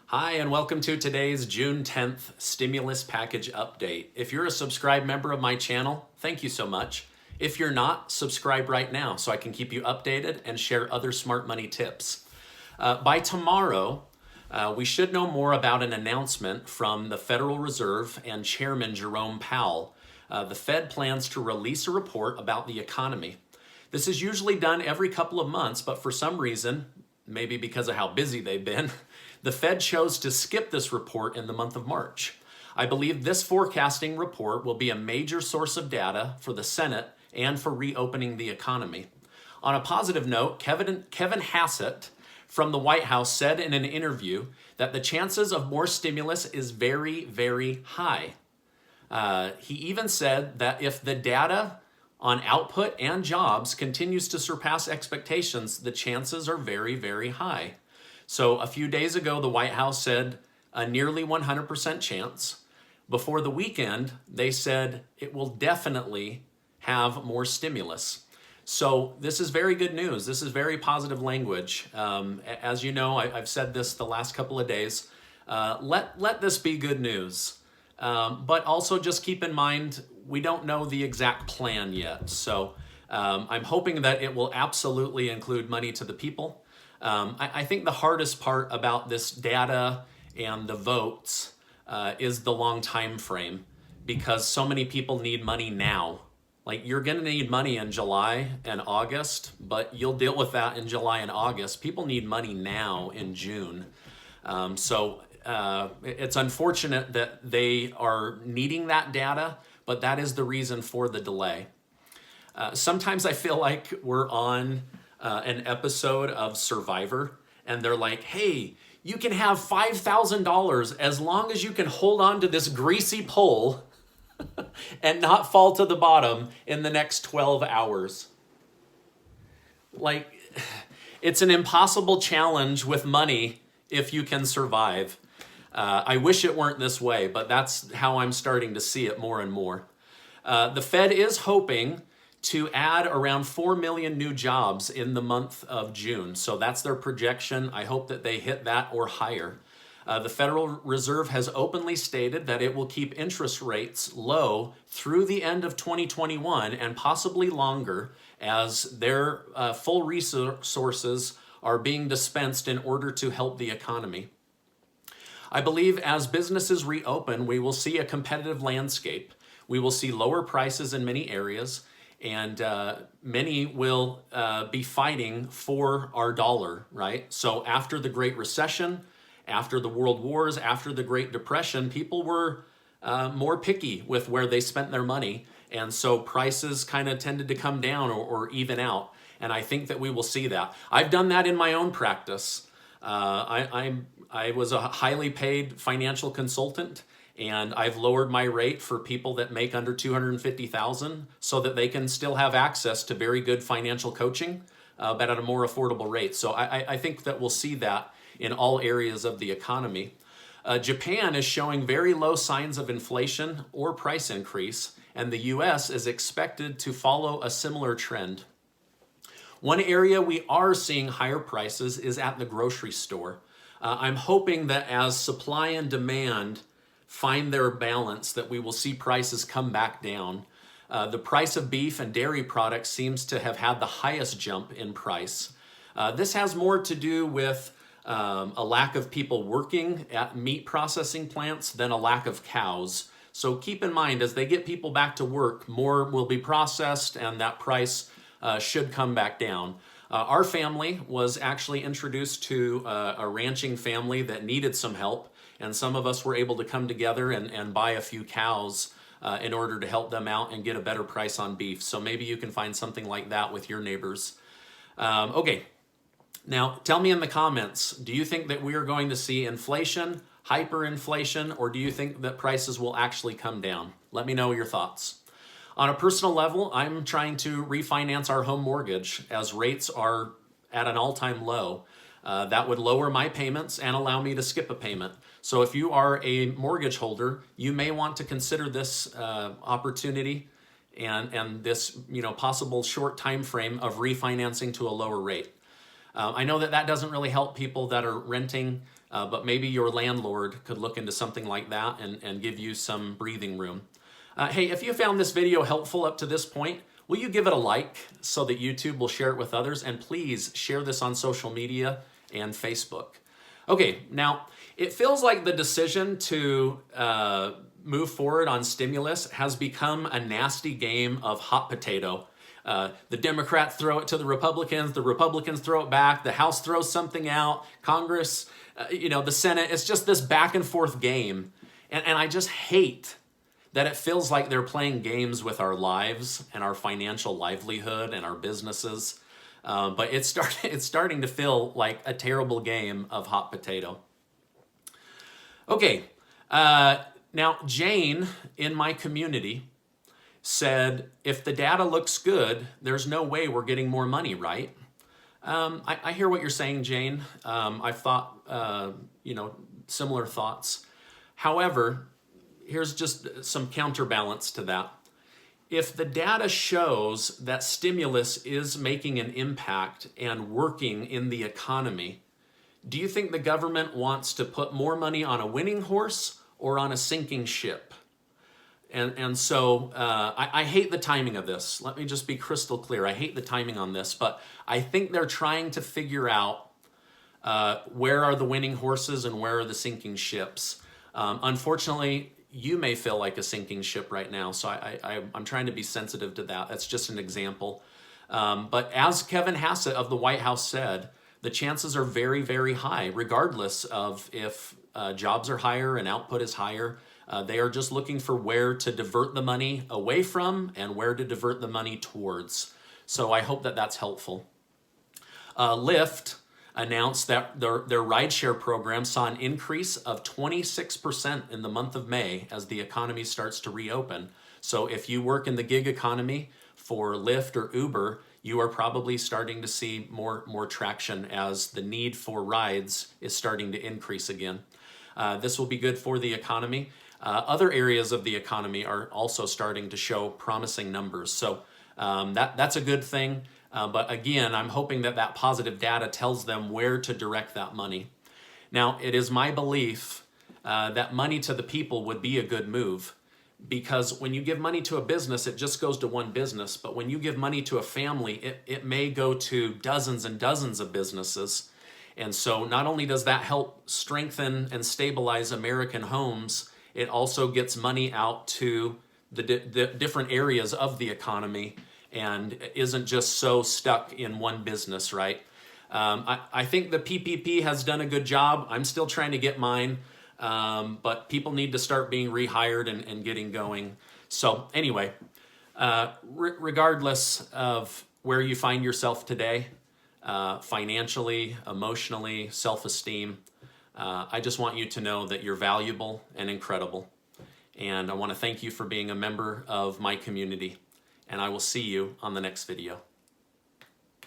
Hi, and welcome to today's June 10th stimulus package update. If you're a subscribed member of my channel, thank you so much. If you're not, subscribe right now so I can keep you updated and share other smart money tips. By tomorrow, we should know more about an announcement from the Federal Reserve and Chairman Jerome Powell. The Fed plans to release a report about the economy. This is usually done every couple of months, but for some reason, maybe because of how busy they've been, the Fed chose to skip this report in the month of March. I believe this forecasting report will be a major source of data for the Senate and for reopening the economy. On a positive note, Kevin Hassett from the White House said in an interview that the chances of more stimulus is very, very high. He even said that if the data on output and jobs continues to surpass expectations, the chances are very, very high. So a few days ago, the White House said a nearly 100% chance. Before the weekend, they said it will definitely have more stimulus. So this is very good news. This is very positive language. As you know, I've said this the last couple of days. Let this be good news. But also just keep in mind, we don't know the exact plan yet. So I'm hoping that it will absolutely include money to the people. I think the hardest part about this data and the votes is the long time frame, because so many people need money now. Like, you're going to need money in July and August, but you'll deal with that in July and August. People need money now in June. It's unfortunate that they are needing that data, but that is the reason for the delay. Sometimes I feel like we're on an episode of Survivor, and they're like, hey, you can have $5,000 as long as you can hold on to this greasy pole and not fall to the bottom in the next 12 hours. Like, it's an impossible challenge with money if you can survive. I wish it weren't this way, but that's how I'm starting to see it more and more. The Fed is hoping to add around 4 million new jobs in the month of June. So that's their projection. I hope that they hit that or higher. The Federal Reserve has openly stated that it will keep interest rates low through the end of 2021 and possibly longer, as their full resources are being dispensed in order to help the economy. I believe as businesses reopen, we will see a competitive landscape. We will see lower prices in many areas, and many will be fighting for our dollar, right? So after the Great Recession, after the World Wars, after the Great Depression, people were more picky with where they spent their money, and so prices kind of tended to come down or even out, and I think that we will see that. I've done that in my own practice. I was a highly paid financial consultant, and I've lowered my rate for people that make under $250,000 so that they can still have access to very good financial coaching, but at a more affordable rate. So I think that we'll see that in all areas of the economy. Japan is showing very low signs of inflation or price increase, and the US is expected to follow a similar trend. One area we are seeing higher prices is at the grocery store. I'm hoping that as supply and demand find their balance, that we will see prices come back down. The price of beef and dairy products seems to have had the highest jump in price. This has more to do with a lack of people working at meat processing plants than a lack of cows. So keep in mind, as they get people back to work, more will be processed, and that price should come back down. Our family was actually introduced to a ranching family that needed some help, and some of us were able to come together and buy a few cows in order to help them out and get a better price on beef. So maybe you can find something like that with your neighbors. Okay, now tell me in the comments, do you think that we are going to see inflation, hyperinflation, or do you think that prices will actually come down? Let me know your thoughts. On a personal level, I'm trying to refinance our home mortgage as rates are at an all-time low. That would lower my payments and allow me to skip a payment. So if you are a mortgage holder, you may want to consider this opportunity and this possible short time frame of refinancing to a lower rate. I know that doesn't really help people that are renting but maybe your landlord could look into something like that and give you some breathing room. Hey, if you found this video helpful up to this point, will you give it a like so that YouTube will share it with others? And please share this on social media and Facebook. Okay, now it feels like the decision to move forward on stimulus has become a nasty game of hot potato. The Democrats throw it to the Republicans throw it back, the House throws something out, Congress, the Senate. It's just this back and forth game. And I just hate that it feels like they're playing games with our lives and our financial livelihood and our businesses. But it's starting to feel like a terrible game of hot potato. Okay, now Jane in my community said, if the data looks good, there's no way we're getting more money, right? I hear what you're saying, Jane. I've thought, similar thoughts. However, here's just some counterbalance to that. If the data shows that stimulus is making an impact and working in the economy, do you think the government wants to put more money on a winning horse or on a sinking ship? And so I hate the timing of this. Let me just be crystal clear. I hate the timing on this, but I think they're trying to figure out where are the winning horses and where are the sinking ships. Unfortunately, you may feel like a sinking ship right now, so I'm trying to be sensitive to that. That's just an example. But as Kevin Hassett of the White House said, the chances are very, very high, regardless of if jobs are higher and output is higher. They are just looking for where to divert the money away from and where to divert the money towards. So I hope that that's helpful. Lyft announced that their rideshare program saw an increase of 26% in the month of May as the economy starts to reopen. So if you work in the gig economy for Lyft or Uber, you are probably starting to see more traction as the need for rides is starting to increase again. This will be good for the economy. Other areas of the economy are also starting to show promising numbers. So that's a good thing. But again, I'm hoping that positive data tells them where to direct that money. Now, it is my belief that money to the people would be a good move, because when you give money to a business, it just goes to one business. But when you give money to a family, it may go to dozens and dozens of businesses. And so not only does that help strengthen and stabilize American homes, it also gets money out to the different areas of the economy and isn't just so stuck in one business, right? I think the PPP has done a good job. I'm still trying to get mine, but people need to start being rehired and getting going. So anyway, regardless of where you find yourself today, financially, emotionally, self-esteem, I just want you to know that you're valuable and incredible. And I want to thank you for being a member of my community. And I will see you on the next video.